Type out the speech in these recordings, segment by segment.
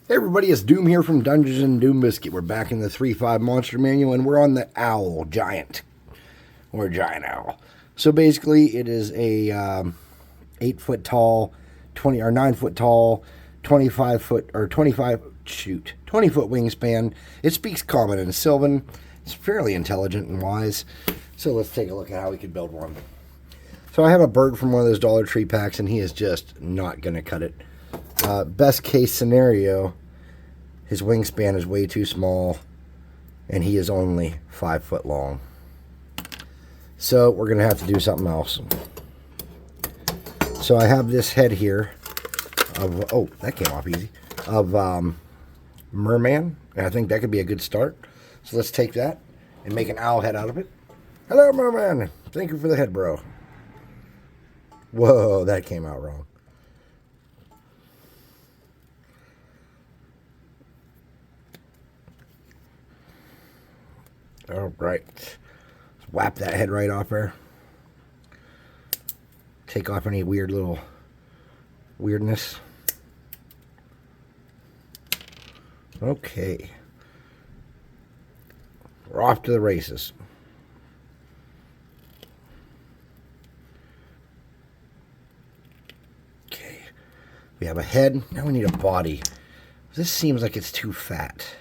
Hey everybody, it's Doom here from Dungeons and Doom Biscuit. We're back in the 3.5 Monster Manual, and we're on the Owl Giant, or Giant Owl. So basically, it is a 8 foot tall, 9 foot tall, 25 foot 20 foot wingspan. It speaks Common and Sylvan. It's fairly intelligent and wise. So let's take a look at how we could build one. So I have a bird from one of those Dollar Tree packs, and he is just not going to cut it. Best case scenario, his wingspan is way too small and he is only 5 foot long. So we're going to have to do something else. So I have this head here of, oh, that came off easy, of merman. And I think that could be a good start. So let's take that and make an owl head out of it. Hello, merman. Thank you for the head, bro. Whoa, that came out wrong. All right, let's whap that head right off there. Take off any weird little weirdness. Okay, we're off to the races. Okay, we have a head. Now we need a body. This seems like it's too fat.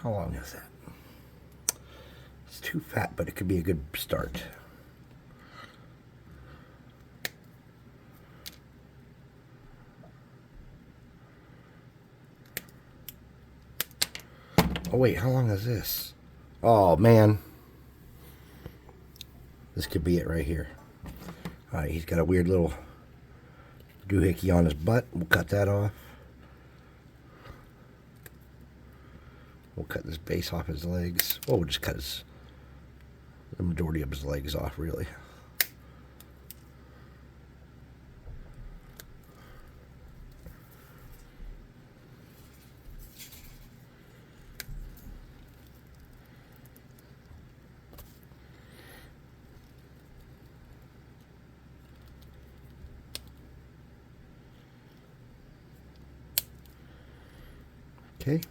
How long is that? It's too fat, but it could be a good start. Oh wait, how long is this? Oh man. This could be it right here. Alright, he's got a weird little doohickey on his butt. We'll cut that off. We'll cut this base off his legs. Oh, we'll just cut the majority of his legs off, really. Okay.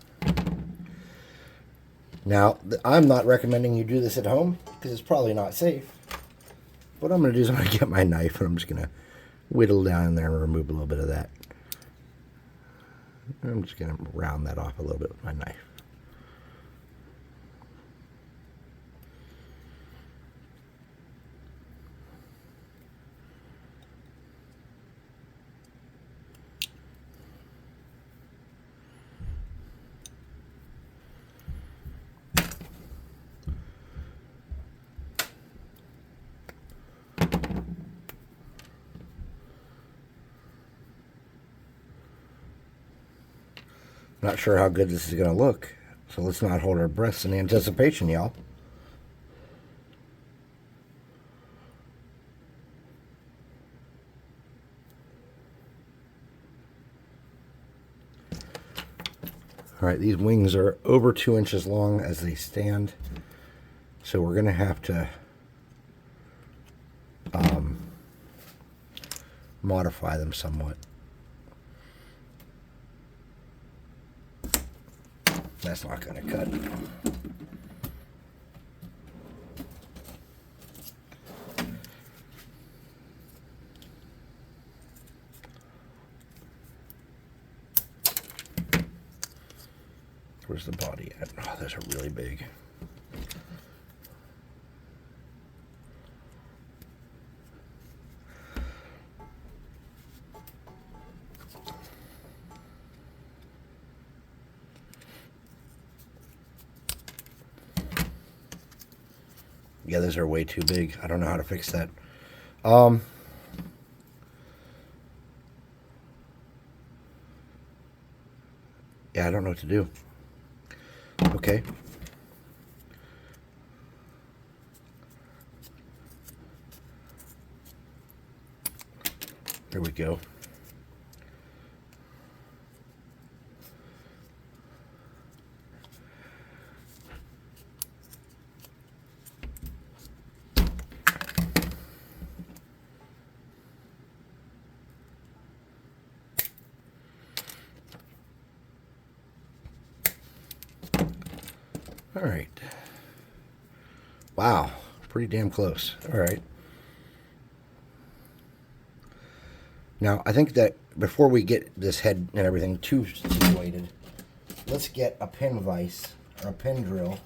Now, I'm not recommending you do this at home because it's probably not safe. What I'm going to do is I'm going to get my knife and I'm just going to whittle down in there and remove a little bit of that. I'm just going to round that off a little bit with my knife. Not sure how good this is going to look, so let's not hold our breaths in anticipation, y'all. Alright, these wings are over 2 inches long as they stand, so we're going to have to modify them somewhat. That's not going to cut. Where's the body at? Oh, those are really big. Yeah, those are way too big. I don't know how to fix that. Yeah, I don't know what to do. Okay. There we go. All right. Wow, pretty damn close. All right. Now, I think that before we get this head and everything too situated, let's get a pin vise or a pin drill.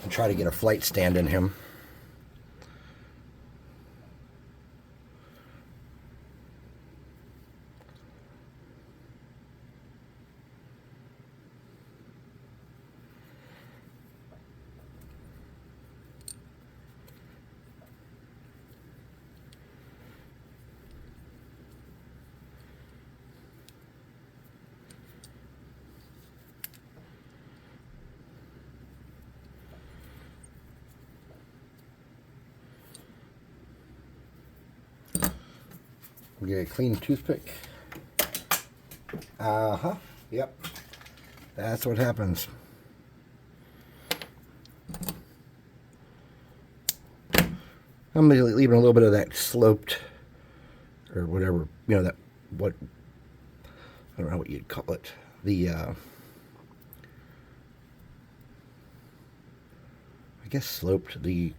And try to get a flight stand in him. We get a clean toothpick. Yep. That's what happens. I'm leaving a little bit of that sloped, or whatever, you know, that, what, I don't know what you'd call it. The, I guess sloped, the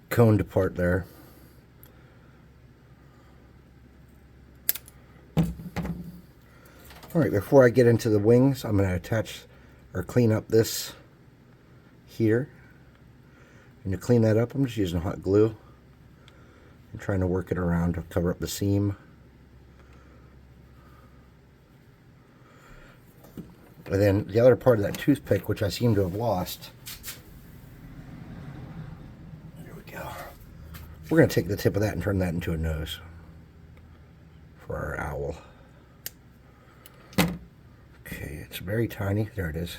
coned part there. Alright, before I get into the wings, I'm going to attach or clean up this here. And to clean that up, I'm just using hot glue. I'm trying to work it around to cover up the seam. And then the other part of that toothpick, which I seem to have lost. There we go. We're going to take the tip of that and turn that into a nose for our owl. Okay, it's very tiny. There it is.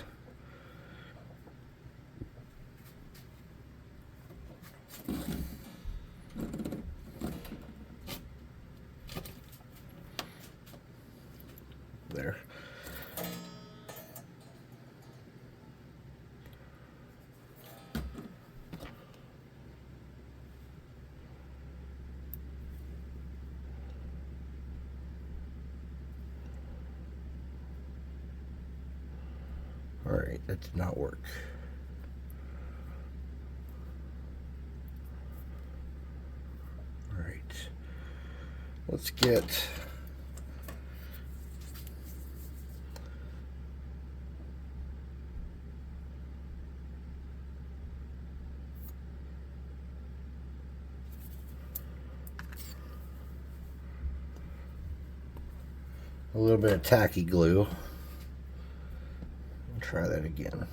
There. Alright, that did not work. Alright. Let's get a little bit of tacky glue. Try that again.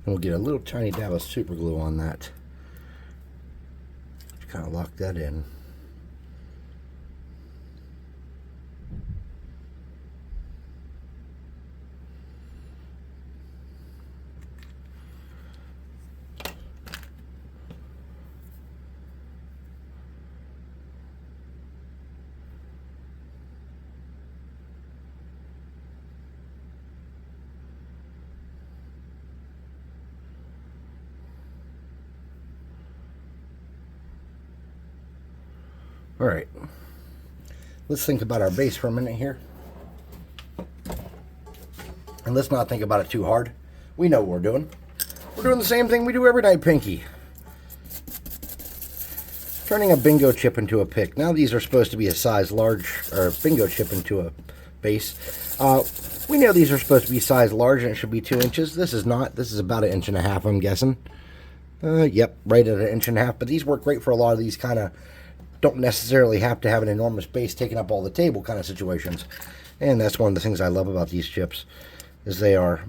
And we'll get a little tiny dab of super glue on that. Just kind of lock that in. All right, let's think about our base for a minute here. And let's not think about it too hard. We know what we're doing. We're doing the same thing we do every night, Pinky. Turning a bingo chip into a pick. Now these are supposed to be a size large, or a bingo chip into a base. We know these are supposed to be size large and it should be 2 inches. This is not. This is about 1.5 inches, I'm guessing. Yep, right at 1.5 inches. But these work great for a lot of these kind of don't necessarily have to have an enormous base taking up all the table kind of situations. And that's one of the things I love about these chips, is they are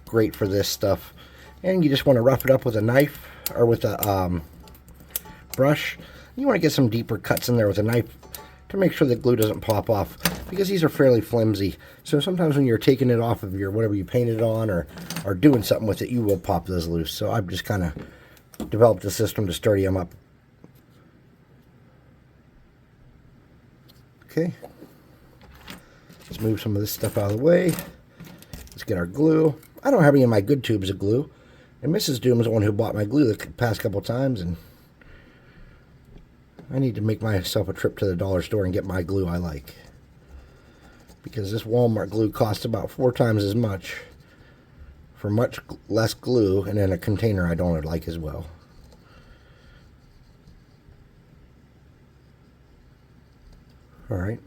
great for this stuff. And you just want to rough it up with a knife or with a brush. You want to get some deeper cuts in there with a knife to make sure the glue doesn't pop off, because these are fairly flimsy. So sometimes when you're taking it off of your whatever you painted on or doing something with it, you will pop those loose. So I've just kind of developed a system to sturdy them up. Okay. Let's move some of this stuff out of the way. Let's get our glue. I don't have any of my good tubes of glue. And Mrs. Doom is the one who bought my glue the past couple times, and I need to make myself a trip to the dollar store and get my glue I like. Because this Walmart glue costs about 4 times as much for much less glue and in a container I don't like as well. Alright.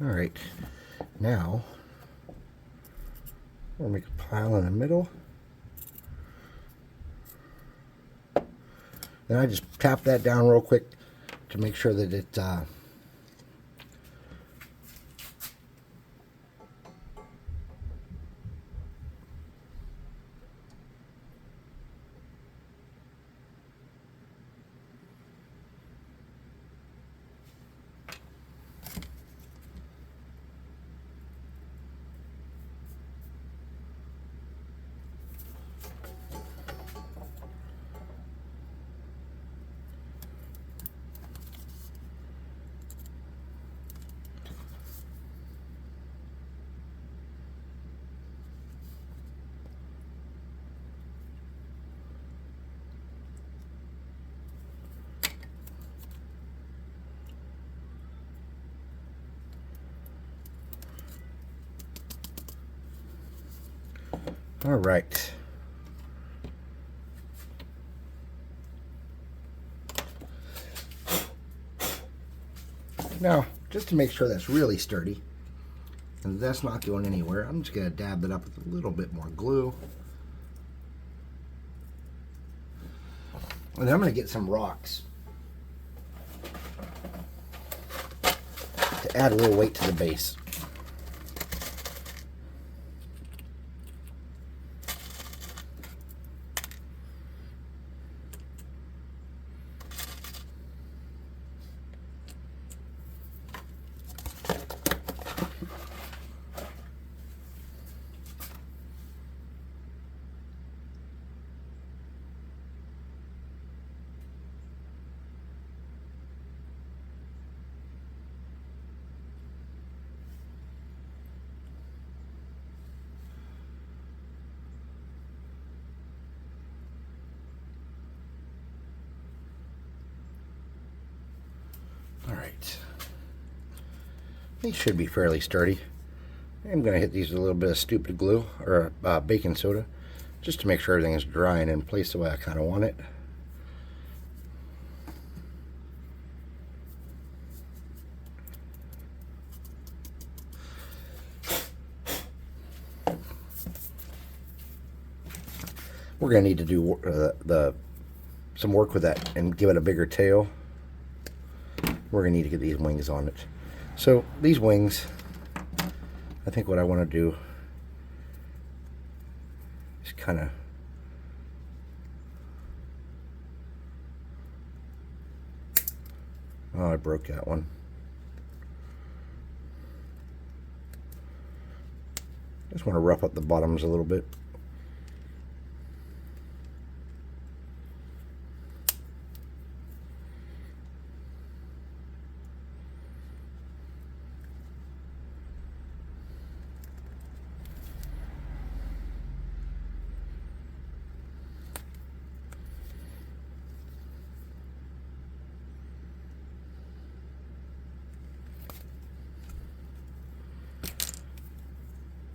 Alright, now we'll make a pile in the middle. Then I just tap that down real quick to make sure that it all right. Now, just to make sure that's really sturdy and that's not going anywhere, I'm just going to dab it up with a little bit more glue. And then I'm going to get some rocks to add a little weight to the base. Alright, these should be fairly sturdy. I'm going to hit these with a little bit of stupid glue, or baking soda, just to make sure everything is dry and in place the way I kind of want it. We're going to need to do some work with that and give it a bigger tail. We're going to need to get these wings on it. So these wings, I think what I want to do is kind of oh, I broke that one. Just want to rough up the bottoms a little bit.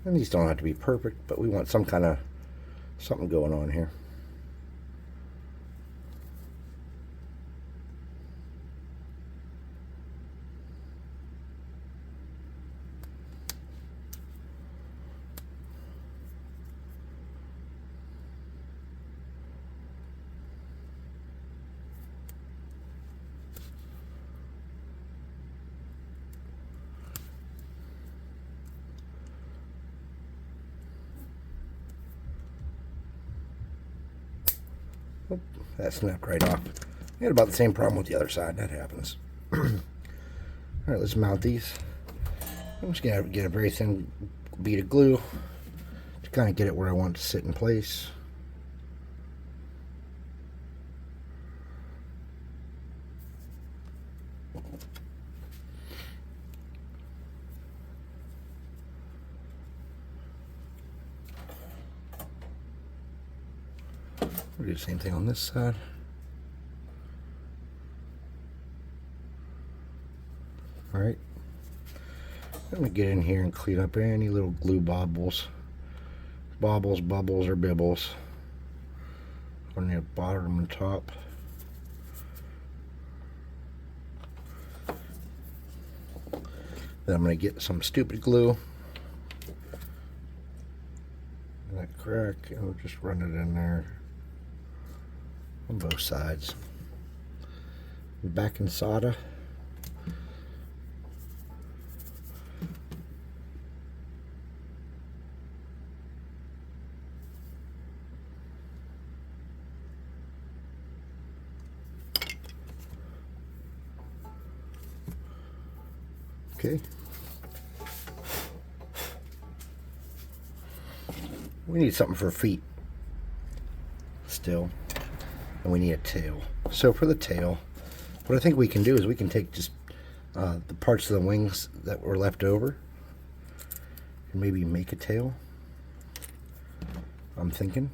And these don't have to be perfect, but we want some kind of something going on here. Oh, that snapped right off. We had about the same problem with the other side. That happens. All right, let's mount these. I'm just going to get a very thin bead of glue to kind of get it where I want it to sit in place. We'll do the same thing on this side. All right. I'm going to get in here and clean up any little glue bobbles, bubbles, or bibbles on the bottom and top. Then I'm going to get some stupid glue. That crack, and we'll just run it in there on both sides. Baking soda. Okay. We need something for feet still, and we need a tail. So for the tail, what I think we can do is we can take just the parts of the wings that were left over and maybe make a tail. I'm thinking.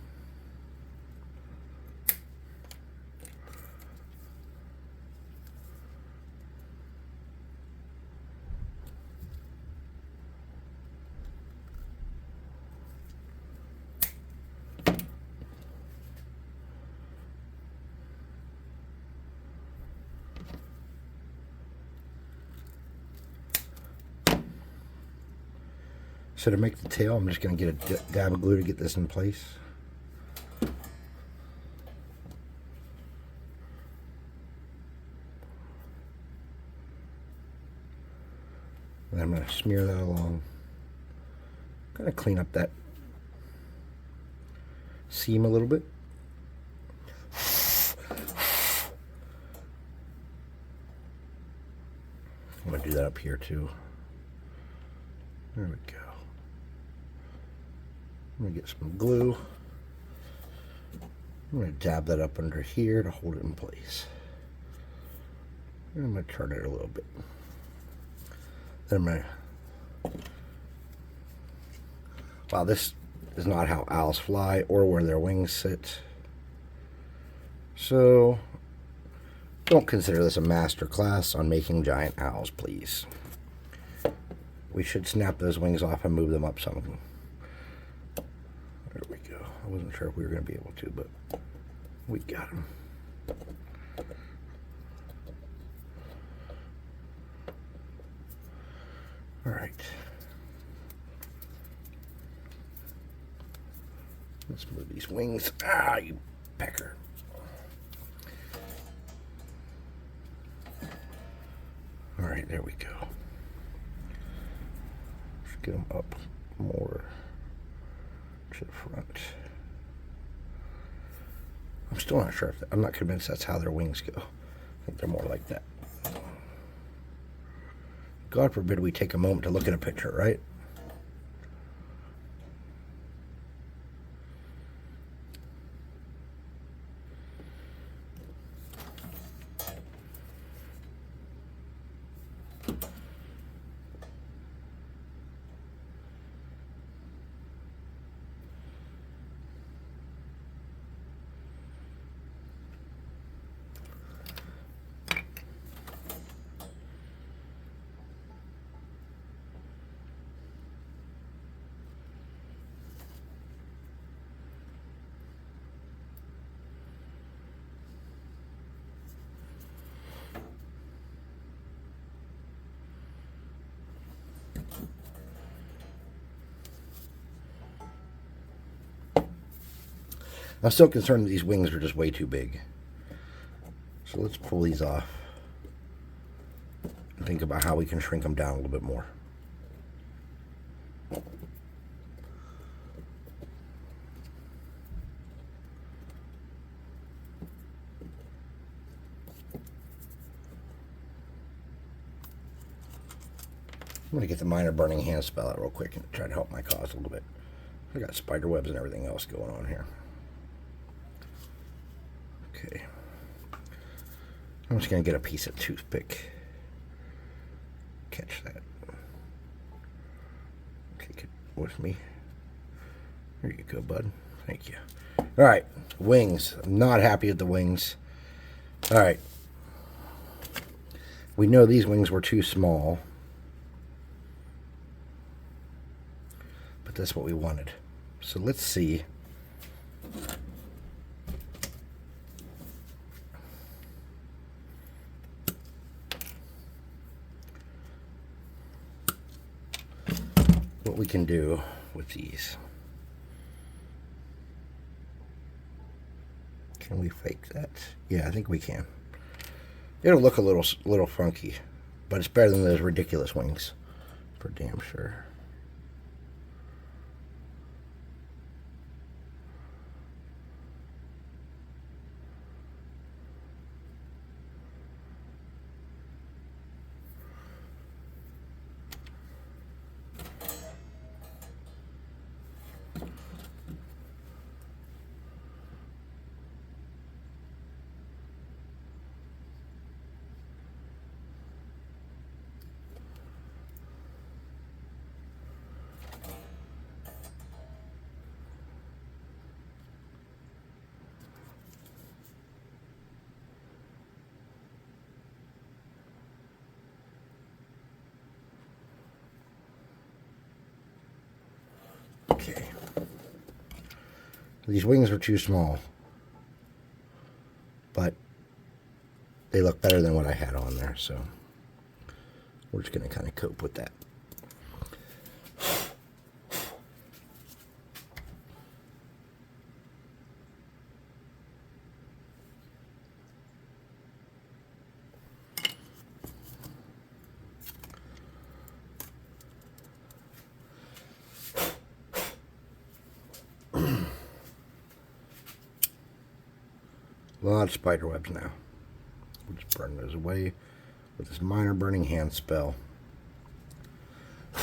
So to make the tail, I'm just going to get a dab of glue to get this in place. And I'm going to smear that along. Kind of clean up that seam a little bit. I'm going to do that up here too. There we go. I'm going to get some glue. I'm going to dab that up under here to hold it in place. And I'm going to turn it a little bit. Then I'm going to... Wow, this is not how owls fly or where their wings sit. So, don't consider this a master class on making giant owls, please. We should snap those wings off and move them up some. There we go. I wasn't sure if we were going to be able to, but we got them. All right. Let's move these wings. Ah, you pecker. All right, there we go. Let's get them up more to the front. I'm still not sure. I'm not convinced that's how their wings go. I think they're more like that. God forbid we take a moment to look at a picture, right? I'm still concerned that these wings are just way too big. So let's pull these off and think about how we can shrink them down a little bit more. I'm going to get the minor burning hand spell out real quick and try to help my cause a little bit. I got spider webs and everything else going on here. Okay. I'm just going to get a piece of toothpick. Catch that. Take it with me. There you go, bud. Thank you. All right. Wings. I'm not happy with the wings. All right. We know these wings were too small. But that's what we wanted. So let's see. What we can do with these. Can we fake that? Yeah, I think we can. It'll look a little funky, but it's better than those ridiculous wings, for damn sure. Okay. These wings are too small, but they look better than what I had on there, so we're just going to kind of cope with that. A lot of spider webs now. We'll just burn those away with this minor burning hand spell.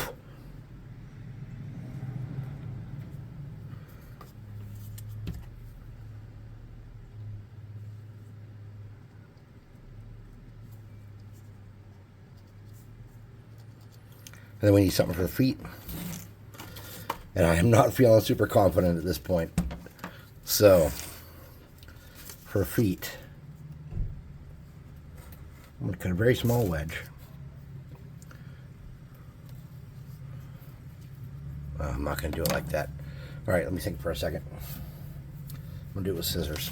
And then we need something for the feet. And I am not feeling super confident at this point. So, for feet, I'm going to cut a very small wedge. I'm not going to do it like that. All right, let me think for a second. I'm going to do it with scissors.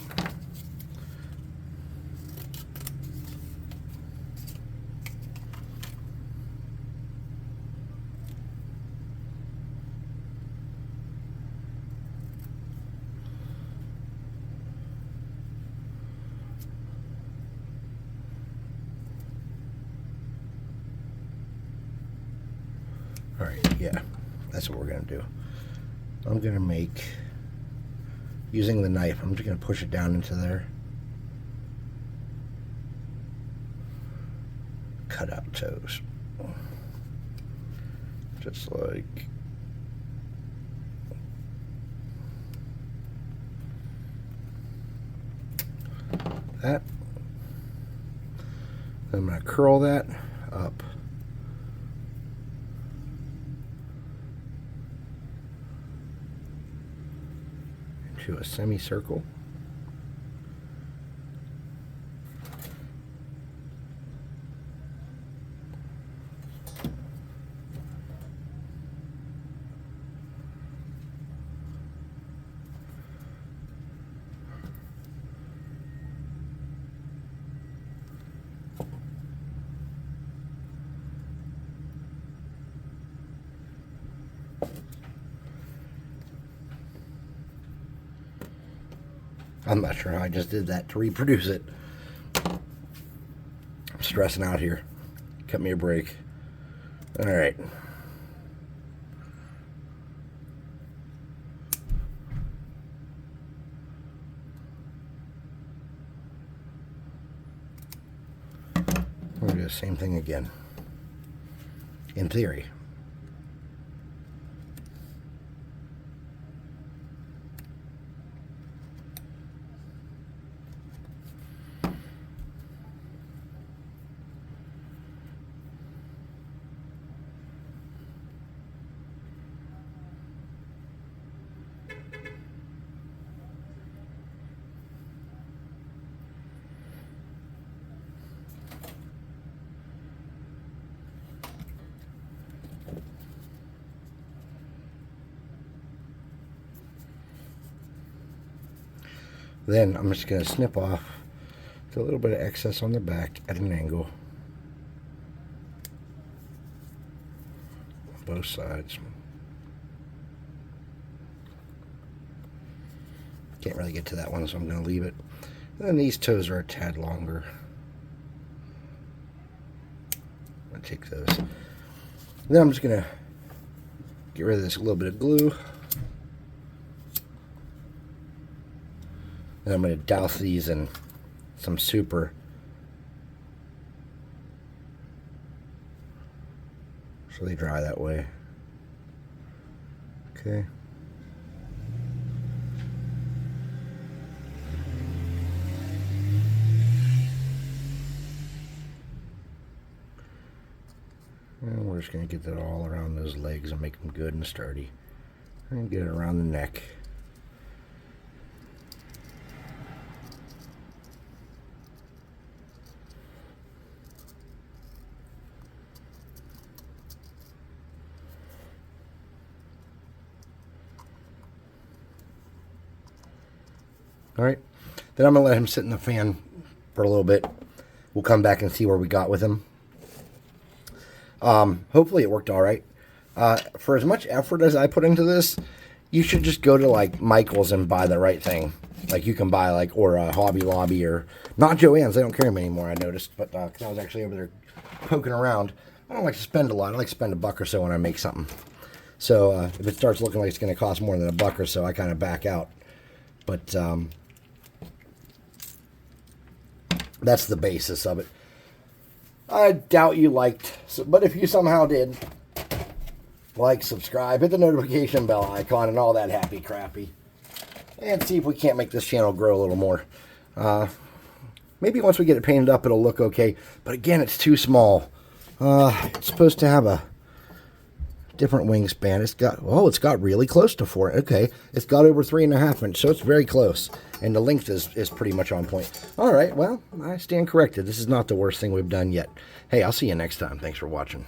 All right, yeah, that's what we're going to do. I'm going to make, using the knife, I'm just going to push it down into there. Cut out toes. Just like that. I'm going to curl that up. To a semicircle. I'm not sure how I just did that to reproduce it. I'm stressing out here. Cut me a break. All right. We're going to do the same thing again. in theory. Then I'm just going to snip off a little bit of excess on the back at an angle. Both sides. Can't really get to that one, so I'm going to leave it. And then these toes are a tad longer. I'm going to take those. Then I'm just going to get rid of this little bit of glue. And I'm going to douse these in some super. So they dry that way. Okay. And we're just going to get that all around those legs and make them good and sturdy. And get it around the neck. Alright, then I'm going to let him sit in the fan for a little bit. We'll come back and see where we got with him. Hopefully it worked alright. For as much effort as I put into this, you should just go to like Michael's and buy the right thing. Like you can buy like, or Hobby Lobby, or not Joann's. They don't carry them anymore, I noticed. But cause I was actually over there poking around. I don't like to spend a lot. I like to spend $1 or so when I make something. So if it starts looking like it's going to cost more than $1 or so, I kind of back out. But that's the basis of it. I doubt you liked, but if you somehow did, like, subscribe, hit the notification bell icon, and all that happy crappy. And see if we can't make this channel grow a little more. Maybe once we get it painted up, it'll look okay. But again, it's too small. It's supposed to have a different wingspan. It's got really close to 4. Okay, it's got over 3.5 inches, so it's very close. And the length is pretty much on point. All right, well, I stand corrected. This is not the worst thing we've done yet. Hey, I'll see you next time. Thanks for watching.